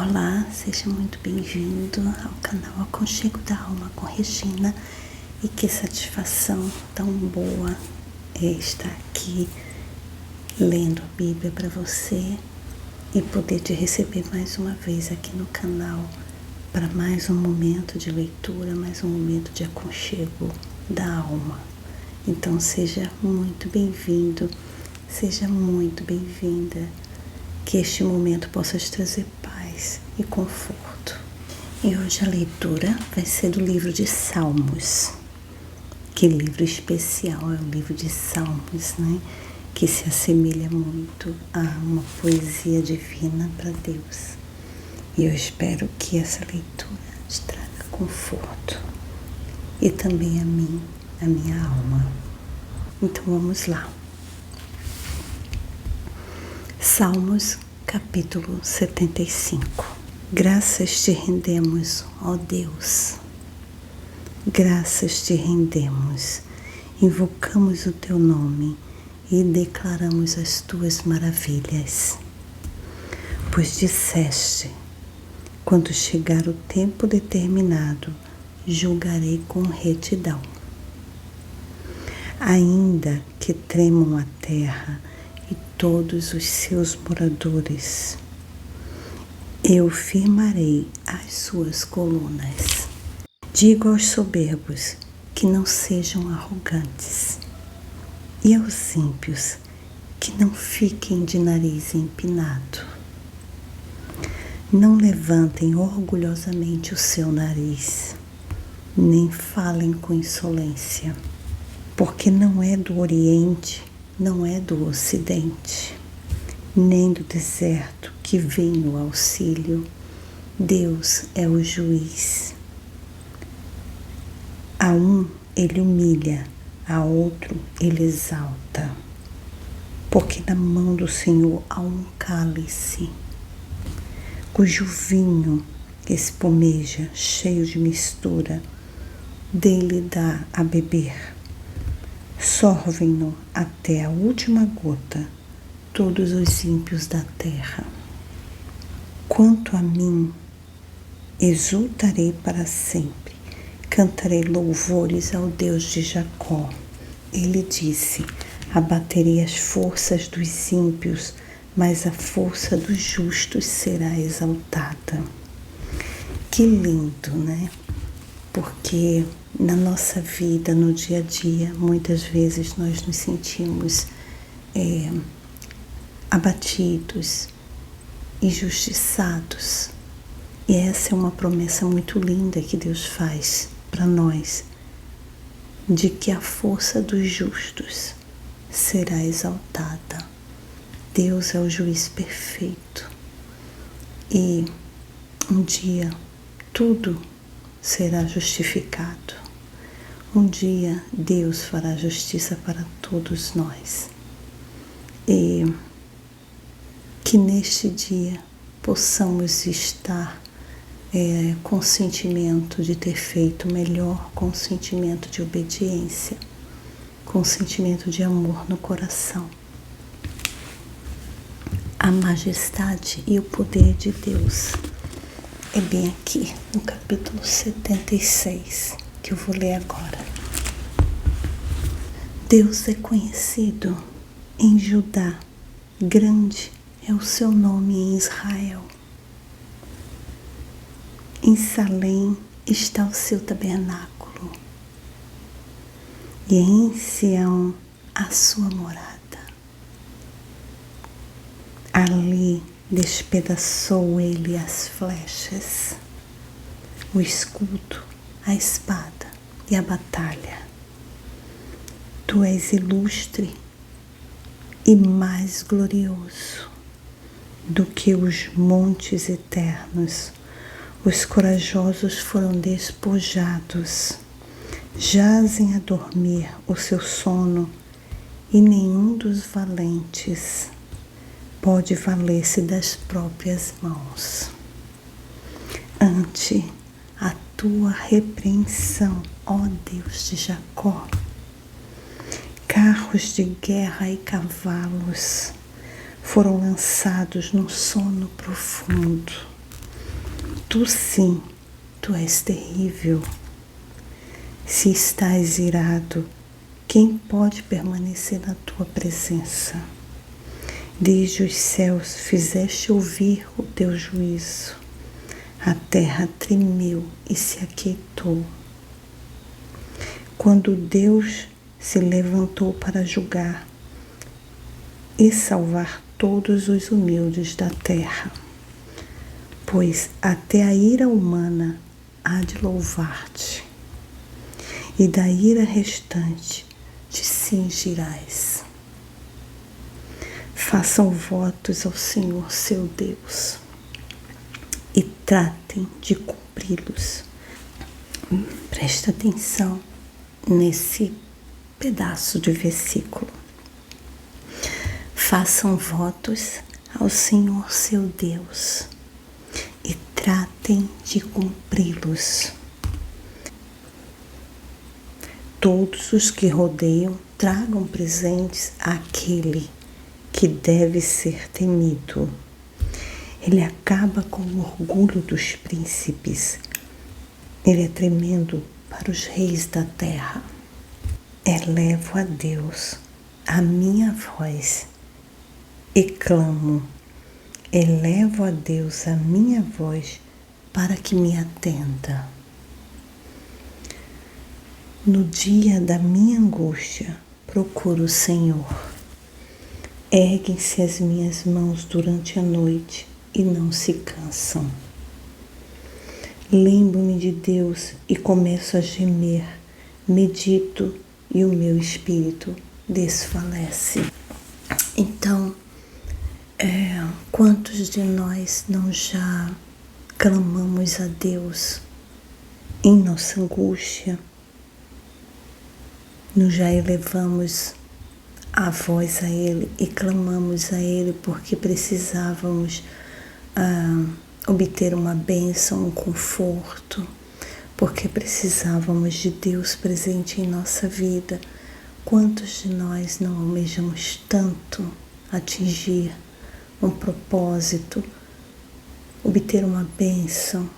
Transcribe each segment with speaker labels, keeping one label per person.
Speaker 1: Olá, seja muito bem-vindo ao canal Aconchego da Alma com Regina, e que satisfação tão boa é estar aqui lendo a Bíblia para você e poder te receber mais uma vez aqui no canal para mais um momento de leitura, mais um momento de aconchego da alma. Então seja muito bem-vindo, seja muito bem-vinda, que este momento possa te trazer paz e conforto. E hoje a leitura vai ser do livro de Salmos. Que livro especial é o livro de Salmos, né? Que se assemelha muito a uma poesia divina para Deus. E eu espero que essa leitura te traga conforto e também a mim, a minha alma. Então vamos lá. Salmos, capítulo 75. Graças te rendemos, ó Deus. Graças te rendemos. Invocamos o teu nome e declaramos as tuas maravilhas. Pois disseste: quando chegar o tempo determinado, julgarei com retidão. Ainda que tremam a terra e todos os seus moradores, eu firmarei as suas colunas. Digo aos soberbos que não sejam arrogantes, e aos ímpios que não fiquem de nariz empinado. Não levantem orgulhosamente o seu nariz, nem falem com insolência, porque não é do Oriente, não é do Ocidente, nem do deserto que vem o auxílio. Deus é o juiz. A um ele humilha, a outro ele exalta, porque na mão do Senhor há um cálice, cujo vinho espumeja, cheio de mistura, dele dá a beber. Sorvem-no até a última gota todos os ímpios da terra. Quanto a mim, exultarei para sempre, cantarei louvores ao Deus de Jacó. Ele disse: abaterei as forças dos ímpios, mas a força dos justos será exaltada. Que lindo, né? Porque na nossa vida, no dia a dia, muitas vezes nós nos sentimos abatidos, injustiçados. E essa é uma promessa muito linda que Deus faz para nós, de que a força dos justos será exaltada. Deus é o juiz perfeito e um dia tudo será justificado. Um dia Deus fará justiça para todos nós. E que neste dia possamos estar com sentimento de ter feito melhor, com sentimento de obediência, com sentimento de amor no coração. A majestade e o poder de Deus é bem aqui no capítulo 76, que eu vou ler agora. Deus é conhecido em Judá, grande é o seu nome em Israel. Em Salém está o seu tabernáculo, e em Sião a sua morada. Ali despedaçou ele as flechas, o escudo, a espada e a batalha. Tu és ilustre e mais glorioso do que os montes eternos. Os corajosos foram despojados, jazem a dormir o seu sono, e nenhum dos valentes pode valer-se das próprias mãos. Ante a tua repreensão, ó Deus de Jacó, carros de guerra e cavalos foram lançados num sono profundo. Tu sim, tu és terrível. Se estás irado, quem pode permanecer na tua presença? Desde os céus fizeste ouvir o teu juízo. A terra tremeu e se aquietou. Quando Deus se levantou para julgar e salvar todos os humildes da terra, pois até a ira humana há de louvar-te, e da ira restante te cingirás. Façam votos ao Senhor seu Deus e tratem de cumpri-los. Presta atenção nesse pedaço de versículo. Façam votos ao Senhor seu Deus e tratem de cumpri-los. Todos os que rodeiam tragam presentes àquele que deve ser temido. Ele acaba com o orgulho dos príncipes. Ele é tremendo para os reis da terra. Elevo a Deus a minha voz e clamo. Elevo a Deus a minha voz para que me atenda. No dia da minha angústia, procuro o Senhor. Erguem-se as minhas mãos durante a noite e não se cansam. Lembro-me de Deus e começo a gemer. Medito e o meu espírito desfalece. Então, quantos de nós não já clamamos a Deus em nossa angústia? Nós já elevamos a voz a Ele e clamamos a Ele porque precisávamos obter uma bênção, um conforto, porque precisávamos de Deus presente em nossa vida. Quantos de nós não almejamos tanto atingir um propósito, obter uma bênção,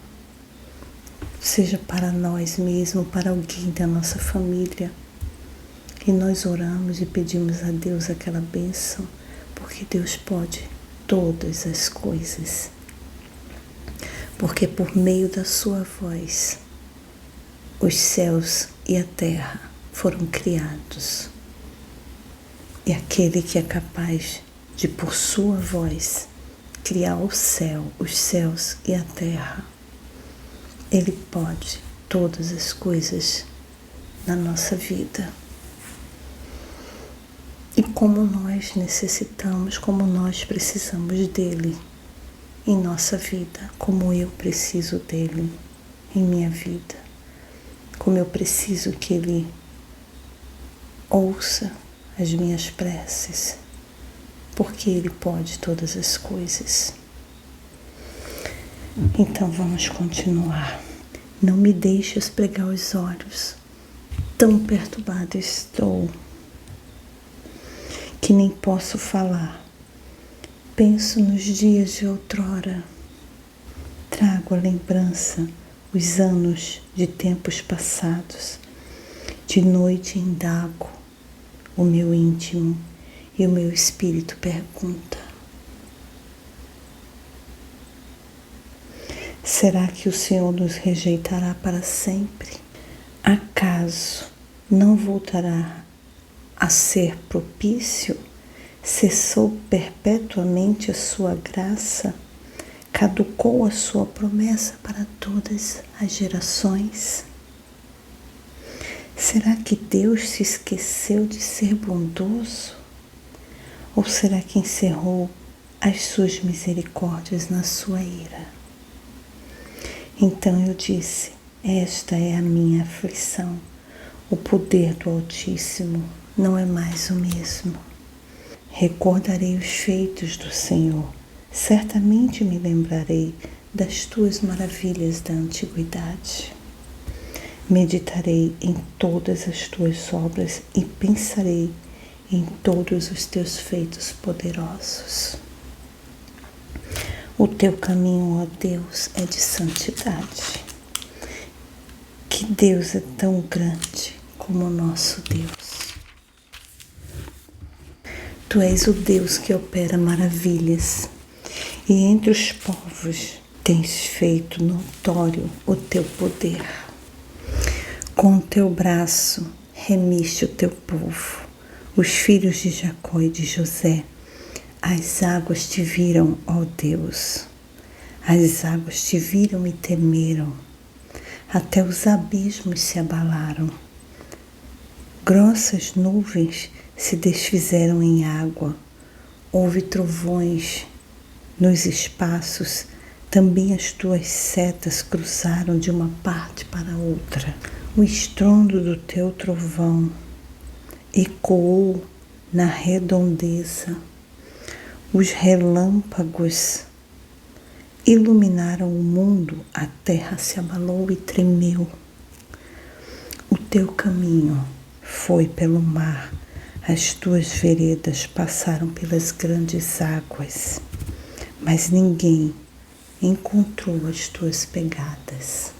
Speaker 1: seja para nós mesmos, para alguém da nossa família? E nós oramos e pedimos a Deus aquela bênção, porque Deus pode todas as coisas. Porque por meio da sua voz, os céus e a terra foram criados. E aquele que é capaz de, por sua voz, criar o céu, os céus e a terra, Ele pode todas as coisas na nossa vida. E como nós necessitamos, como nós precisamos dele em nossa vida, como eu preciso dele em minha vida, como eu preciso que ele ouça as minhas preces, porque ele pode todas as coisas. Então vamos continuar. Não me deixes pregar os olhos, tão perturbado estou, que nem posso falar. Penso nos dias de outrora, trago à lembrança os anos de tempos passados. De noite indago o meu íntimo e o meu espírito pergunta: será que o Senhor nos rejeitará para sempre? Acaso não voltará a ser propício? Cessou perpetuamente a sua graça? Caducou a sua promessa para todas as gerações? Será que Deus se esqueceu de ser bondoso? Ou será que encerrou as suas misericórdias na sua ira? Então eu disse: esta é a minha aflição. O poder do Altíssimo não é mais o mesmo. Recordarei os feitos do Senhor. Certamente me lembrarei das tuas maravilhas da antiguidade. Meditarei em todas as tuas obras e pensarei em todos os teus feitos poderosos. O teu caminho, ó Deus, é de santidade. Que Deus é tão grande como o nosso Deus. Tu és o Deus que opera maravilhas, e entre os povos tens feito notório o teu poder. Com o teu braço remiste o teu povo, os filhos de Jacó e de José. As águas te viram, ó Deus, as águas te viram e temeram, até os abismos se abalaram. Grossas nuvens se desfizeram em água, houve trovões nos espaços, também as tuas setas cruzaram de uma parte para outra. O estrondo do teu trovão ecoou na redondeza. Os relâmpagos iluminaram o mundo, a terra se abalou e tremeu. O teu caminho foi pelo mar, as tuas veredas passaram pelas grandes águas, mas ninguém encontrou as tuas pegadas.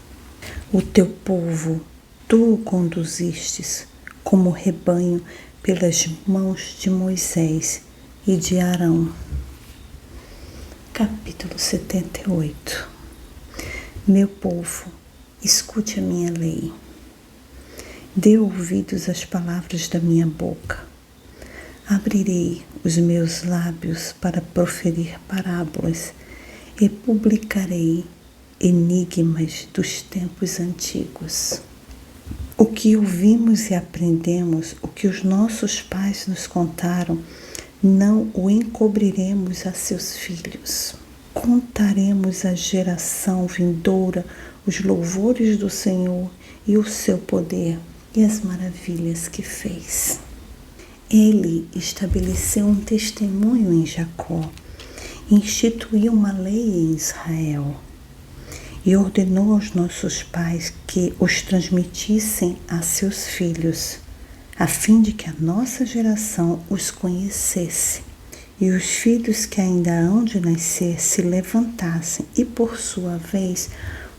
Speaker 1: O teu povo, tu o conduzistes como rebanho pelas mãos de Moisés e de Arão. Capítulo 78. Meu povo, escute a minha lei. Dê ouvidos às palavras da minha boca. Abrirei os meus lábios para proferir parábolas e publicarei enigmas dos tempos antigos. O que ouvimos e aprendemos, o que os nossos pais nos contaram, não o encobriremos a seus filhos. Contaremos à geração vindoura os louvores do Senhor e o seu poder e as maravilhas que fez. Ele estabeleceu um testemunho em Jacó, instituiu uma lei em Israel e ordenou aos nossos pais que os transmitissem a seus filhos, a fim de que a nossa geração os conhecesse e os filhos que ainda hão de nascer se levantassem e, por sua vez,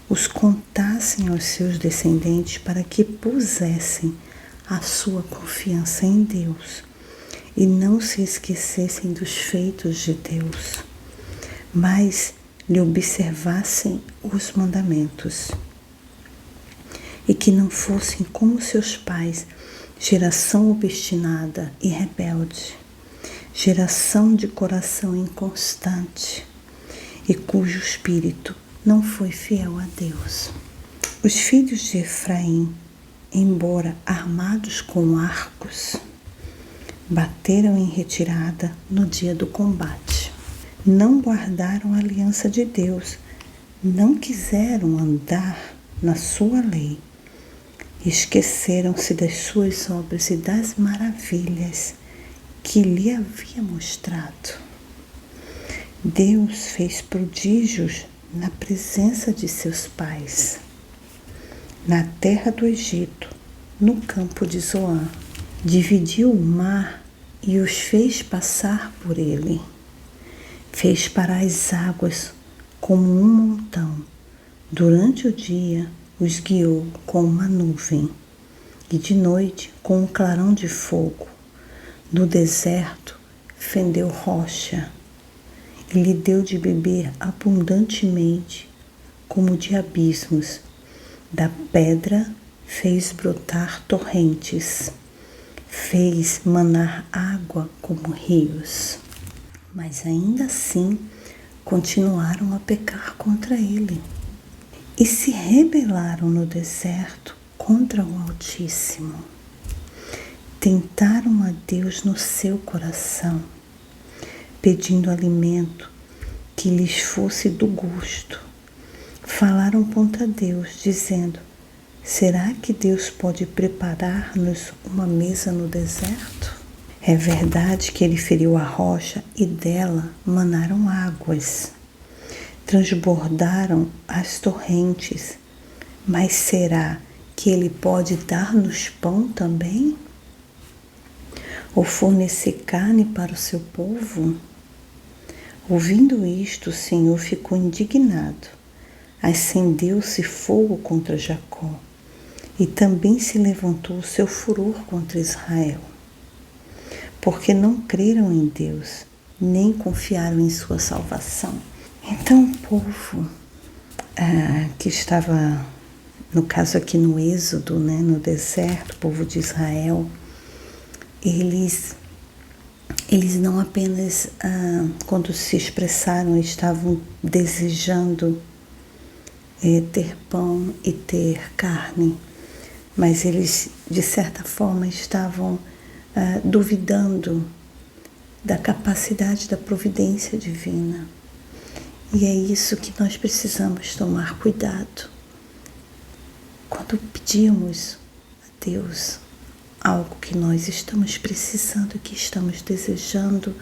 Speaker 1: os contassem aos seus descendentes para que pusessem a sua confiança em Deus e não se esquecessem dos feitos de Deus, mas lhe observassem os mandamentos e que não fossem como seus pais, geração obstinada e rebelde, geração de coração inconstante e cujo espírito não foi fiel a Deus. Os filhos de Efraim, embora armados com arcos, bateram em retirada no dia do combate. Não guardaram a aliança de Deus, não quiseram andar na sua lei. Esqueceram-se das suas obras e das maravilhas que lhe havia mostrado. Deus fez prodígios na presença de seus pais, na terra do Egito, no campo de Zoan. Dividiu o mar e os fez passar por ele. Fez parar as águas como um montão. Durante o dia os guiou com uma nuvem e de noite com um clarão de fogo. No deserto fendeu rocha e lhe deu de beber abundantemente, como de abismos. Da pedra fez brotar torrentes, fez manar água como rios. Mas ainda assim continuaram a pecar contra ele e se rebelaram no deserto contra o Altíssimo. Tentaram a Deus no seu coração, pedindo alimento que lhes fosse do gosto. Falaram contra Deus, dizendo: será que Deus pode preparar-nos uma mesa no deserto? É verdade que ele feriu a rocha e dela manaram águas. Transbordaram as torrentes, mas será que ele pode dar-nos pão também? Ou fornecer carne para o seu povo? Ouvindo isto, o Senhor ficou indignado. Acendeu-se fogo contra Jacó, e também se levantou o seu furor contra Israel, porque não creram em Deus, nem confiaram em sua salvação. Então o povo que estava, no caso aqui no Êxodo, no deserto, o povo de Israel, eles não apenas, quando se expressaram, estavam desejando ter pão e ter carne, mas eles, de certa forma, estavam duvidando da capacidade da providência divina. E é isso que nós precisamos tomar cuidado. Quando pedimos a Deus algo que nós estamos precisando, que estamos desejando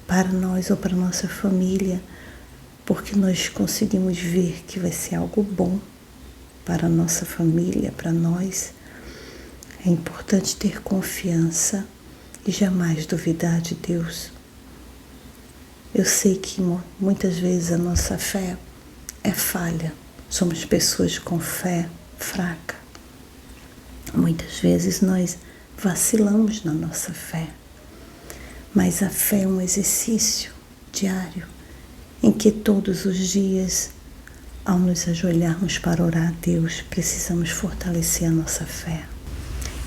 Speaker 1: para nós ou para nossa família, porque nós conseguimos ver que vai ser algo bom para a nossa família, para nós, é importante ter confiança e jamais duvidar de Deus. Eu sei que muitas vezes a nossa fé é falha, somos pessoas com fé fraca. Muitas vezes nós vacilamos na nossa fé, mas a fé é um exercício diário em que todos os dias, ao nos ajoelharmos para orar a Deus, precisamos fortalecer a nossa fé.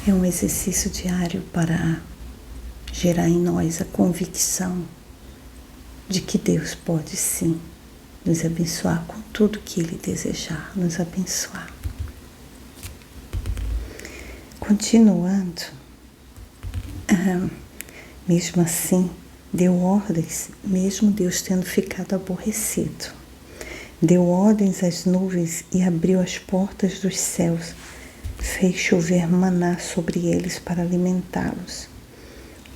Speaker 1: É um exercício diário para gerar em nós a convicção de que Deus pode sim nos abençoar com tudo que Ele desejar nos abençoar. Continuando, mesmo assim, deu ordens, mesmo Deus tendo ficado aborrecido. Deu ordens às nuvens e abriu as portas dos céus. Fez chover maná sobre eles para alimentá-los.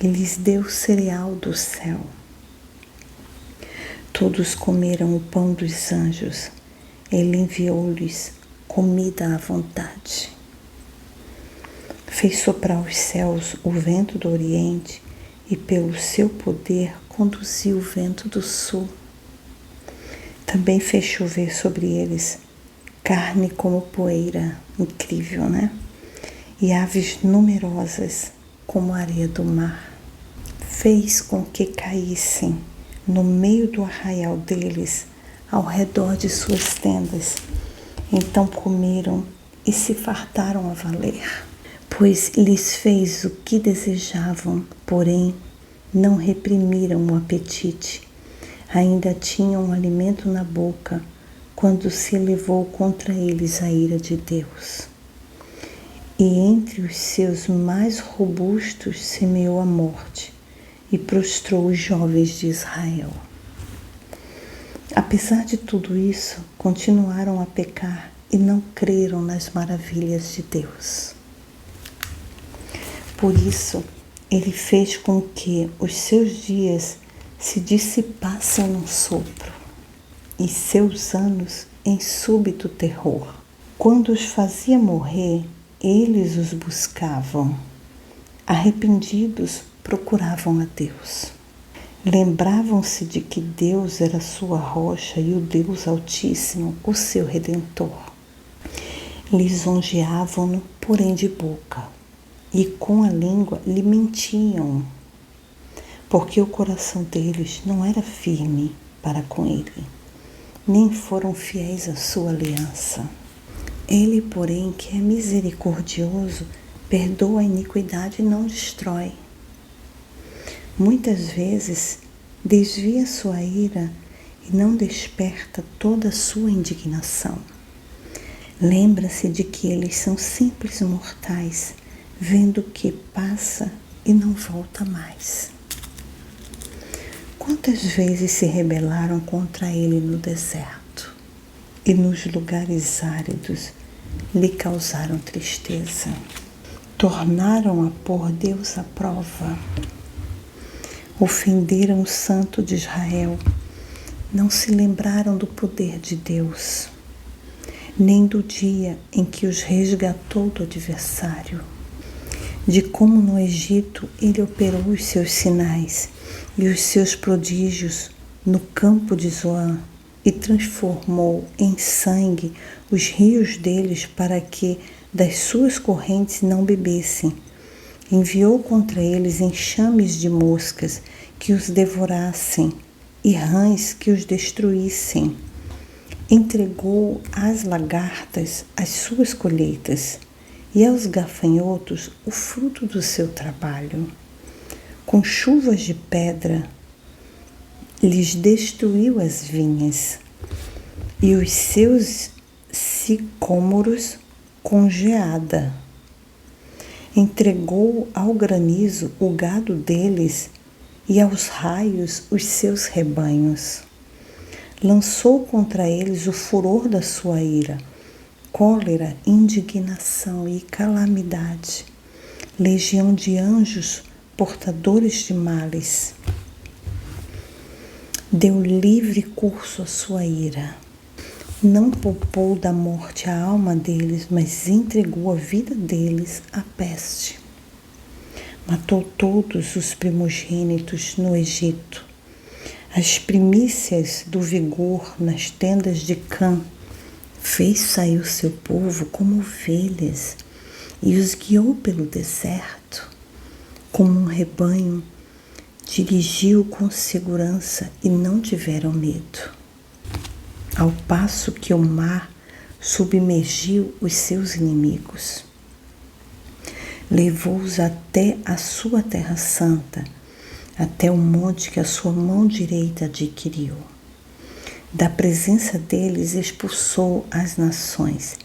Speaker 1: E lhes deu cereal do céu. Todos comeram o pão dos anjos. Ele enviou-lhes comida à vontade. Fez soprar os céus o vento do Oriente e pelo seu poder conduziu o vento do Sul. Também fez chover sobre eles carne como poeira, incrível, E aves numerosas como a areia do mar. Fez com que caíssem no meio do arraial deles, ao redor de suas tendas. Então comeram e se fartaram a valer. Pois lhes fez o que desejavam, porém não reprimiram o apetite. Ainda tinham um alimento na boca, quando se elevou contra eles a ira de Deus. E entre os seus mais robustos semeou a morte e prostrou os jovens de Israel. Apesar de tudo isso, continuaram a pecar e não creram nas maravilhas de Deus. Por isso, Ele fez com que os seus dias se dissipassem num sopro e seus anos em súbito terror. Quando os fazia morrer, eles os buscavam. Arrependidos, procuravam a Deus. Lembravam-se de que Deus era sua rocha e o Deus Altíssimo, o seu Redentor. Lisonjeavam-no, porém de boca, e com a língua lhe mentiam, porque o coração deles não era firme para com ele, nem foram fiéis à sua aliança. Ele, porém, que é misericordioso, perdoa a iniquidade e não destrói. Muitas vezes desvia sua ira e não desperta toda a sua indignação. Lembra-se de que eles são simples mortais, vendo que passa e não volta mais. Quantas vezes se rebelaram contra ele no deserto e nos lugares áridos lhe causaram tristeza. Tornaram a pôr Deus à prova. Ofenderam o Santo de Israel. Não se lembraram do poder de Deus, nem do dia em que os resgatou do adversário, de como no Egito ele operou os seus sinais e os seus prodígios no campo de Zoan e transformou em sangue os rios deles para que das suas correntes não bebessem. Enviou contra eles enxames de moscas que os devorassem e rãs que os destruíssem. Entregou às lagartas as suas colheitas e aos gafanhotos o fruto do seu trabalho. Com chuvas de pedra lhes destruiu as vinhas e os seus sicômoros com geada. Entregou ao granizo o gado deles e aos raios os seus rebanhos. Lançou contra eles o furor da sua ira, cólera, indignação e calamidade, legião de anjos portadores de males. Deu livre curso à sua ira. Não poupou da morte a alma deles, mas entregou a vida deles à peste. Matou todos os primogênitos no Egito, as primícias do vigor nas tendas de Cã. Fez sair o seu povo como ovelhas e os guiou pelo deserto. Como um rebanho, dirigiu com segurança e não tiveram medo. Ao passo que o mar submergiu os seus inimigos. Levou-os até a sua terra santa, até o monte que a sua mão direita adquiriu. Da presença deles expulsou as nações,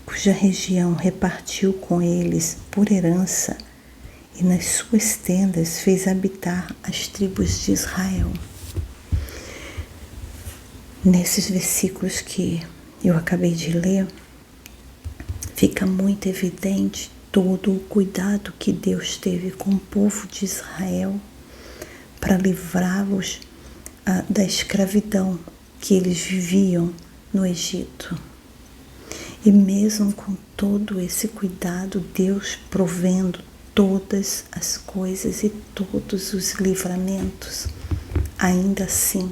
Speaker 1: cuja região repartiu com eles por herança, e nas suas tendas fez habitar as tribos de Israel. Nesses versículos que eu acabei de ler, fica muito evidente todo o cuidado que Deus teve com o povo de Israel para livrá-los da escravidão que eles viviam no Egito. E mesmo com todo esse cuidado, Deus provendo todas as coisas e todos os livramentos, ainda assim,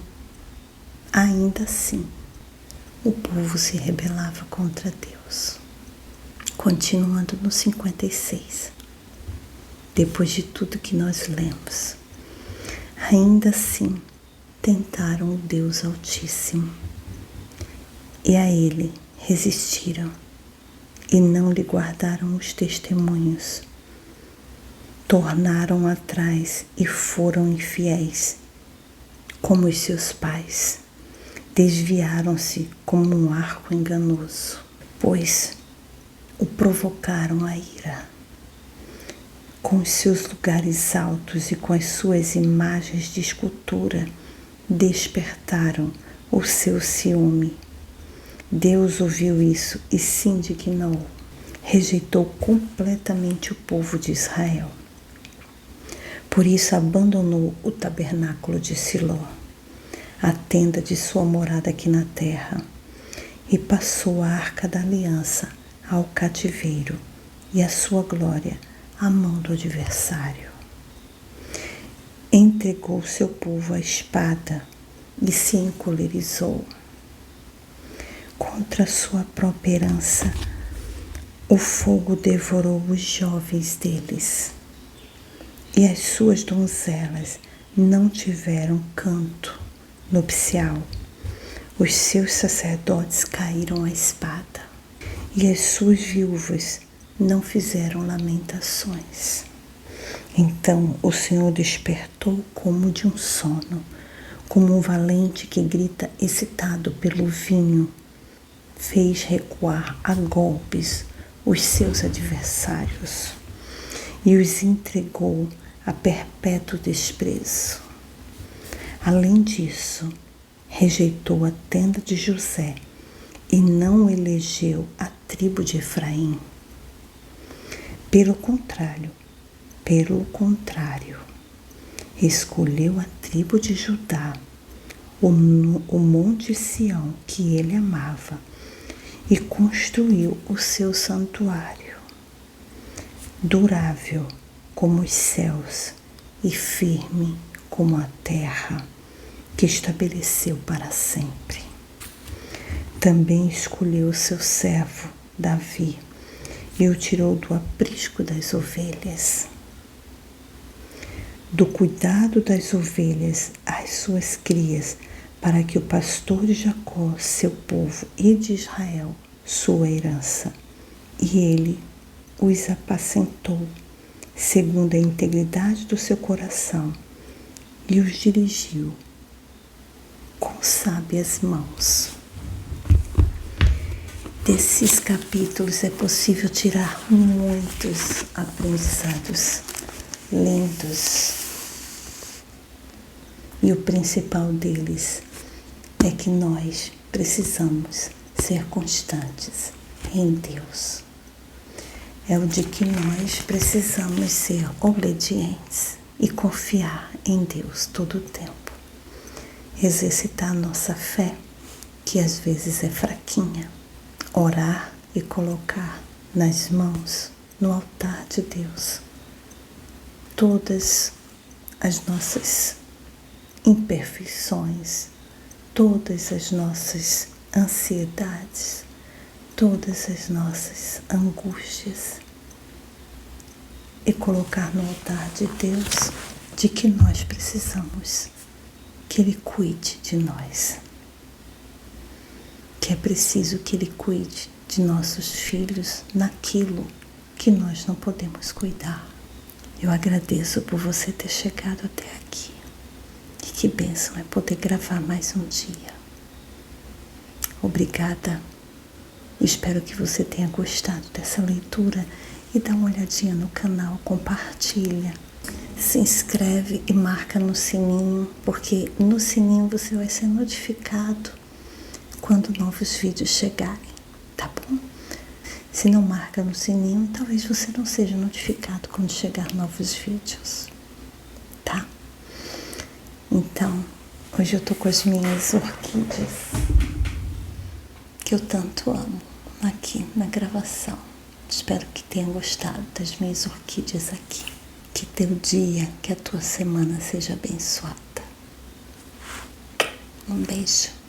Speaker 1: o povo se rebelava contra Deus. Continuando no 56, depois de tudo que nós lemos, ainda assim tentaram o Deus Altíssimo e a Ele resistiram e não lhe guardaram os testemunhos. Tornaram atrás e foram infiéis, como os seus pais. Desviaram-se como um arco enganoso, pois o provocaram a ira. Com os seus lugares altos e com as suas imagens de escultura, despertaram o seu ciúme. Deus ouviu isso e se indignou. Rejeitou completamente o povo de Israel. Por isso abandonou o tabernáculo de Siló, a tenda de sua morada aqui na terra, e passou a arca da aliança ao cativeiro e a sua glória à mão do adversário. Entregou seu povo à espada e se encolerizou. Contra sua própria herança, o fogo devorou os jovens deles, e as suas donzelas não tiveram canto nupcial. Os seus sacerdotes caíram à espada, e as suas viúvas não fizeram lamentações. Então o Senhor despertou como de um sono, como um valente que grita excitado pelo vinho. Fez recuar a golpes os seus adversários e os entregou a perpétuo desprezo. Além disso, rejeitou a tenda de José e não elegeu a tribo de Efraim. Pelo contrário, escolheu a tribo de Judá, o monte Sião que ele amava, e construiu o seu santuário, durável como os céus e firme como a terra. que estabeleceu para sempre. Também escolheu o seu servo, Davi, e o tirou do aprisco das ovelhas, do cuidado das ovelhas às suas crias, para que o pastor de Jacó, seu povo, e de Israel, sua herança. E ele os apacentou, segundo a integridade do seu coração, e os dirigiu com sábias mãos. Desses capítulos é possível tirar muitos aprendizados lindos. E o principal deles é que nós precisamos ser constantes em Deus. É o de que nós precisamos ser obedientes e confiar em Deus todo o tempo. Exercitar nossa fé, que às vezes é fraquinha. Orar e colocar nas mãos, no altar de Deus, todas as nossas imperfeições, todas as nossas ansiedades, todas as nossas angústias, e colocar no altar de Deus de que nós precisamos que Ele cuide de nós, que é preciso que Ele cuide de nossos filhos naquilo que nós não podemos cuidar. Eu agradeço por você ter chegado até aqui. E que bênção é poder gravar mais um dia. Obrigada. Espero que você tenha gostado dessa leitura e dá uma olhadinha no canal, compartilha, se inscreve e marca no sininho, porque no sininho você vai ser notificado quando novos vídeos chegarem, tá bom? Se não marca no sininho, talvez você não seja notificado quando chegar novos vídeos, tá? Então, hoje eu tô com as minhas orquídeas, que eu tanto amo, aqui na gravação. Espero que tenham gostado das minhas orquídeas aqui. Que teu dia, que a tua semana seja abençoada. Um beijo.